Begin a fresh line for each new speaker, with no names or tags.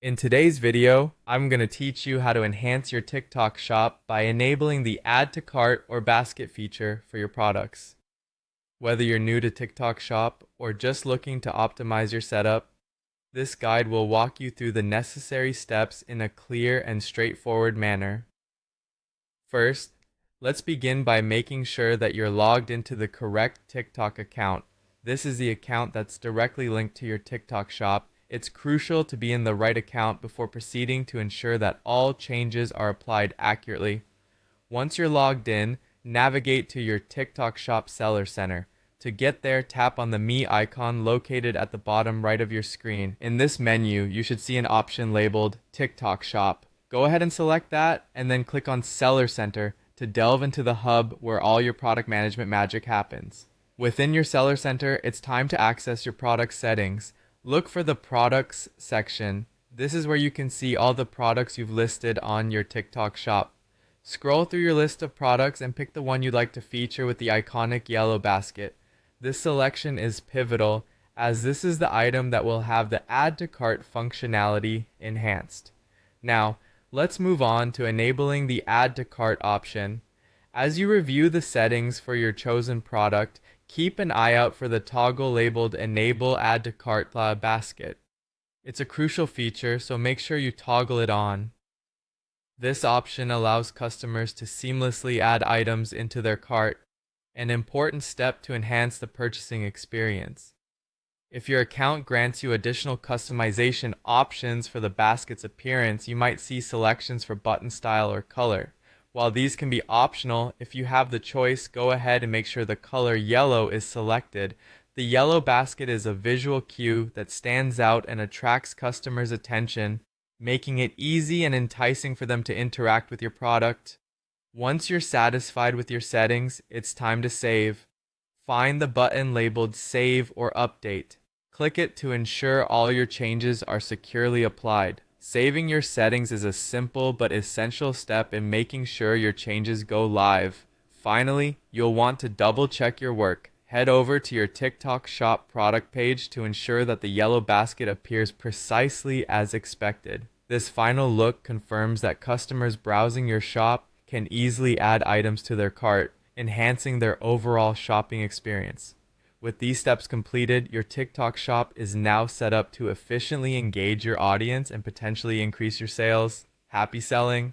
In today's video, I'm going to teach you how to enhance your TikTok shop by enabling the Add to Cart or Basket feature for your products. Whether you're new to TikTok shop or just looking to optimize your setup, this guide will walk you through the necessary steps in a clear and straightforward manner. First, let's begin by making sure that you're logged into the correct TikTok account. This is the account that's directly linked to your TikTok shop. It's crucial to be in the right account before proceeding to ensure that all changes are applied accurately. Once you're logged in, navigate to your TikTok Shop Seller Center. To get there, tap on the Me icon located at the bottom right of your screen. In this menu, you should see an option labeled TikTok Shop. Go ahead and select that, and then click on Seller Center to delve into the hub where all your product management magic happens. Within your Seller Center, it's time to access your product settings. Look for the Products section. This is where you can see all the products you've listed on your TikTok shop. Scroll through your list of products and pick the one you'd like to feature with the iconic yellow basket. This selection is pivotal as this is the item that will have the Add to Cart functionality enhanced. Now, let's move on to enabling the Add to Cart option. As you review the settings for your chosen product, keep an eye out for the toggle labeled Enable Add to Cart Basket. It's a crucial feature, so make sure you toggle it on. This option allows customers to seamlessly add items into their cart, an important step to enhance the purchasing experience. If your account grants you additional customization options for the basket's appearance, you might see selections for button style or color. While these can be optional, if you have the choice, go ahead and make sure the color yellow is selected. The yellow basket is a visual cue that stands out and attracts customers' attention, making it easy and enticing for them to interact with your product. Once you're satisfied with your settings, it's time to save. Find the button labeled Save or Update. Click it to ensure all your changes are securely applied. Saving your settings is a simple but essential step in making sure your changes go live. Finally, you'll want to double check your work. Head over to your TikTok shop product page to ensure that the yellow basket appears precisely as expected. This final look confirms that customers browsing your shop can easily add items to their cart, enhancing their overall shopping experience. With these steps completed, your TikTok shop is now set up to efficiently engage your audience and potentially increase your sales. Happy selling!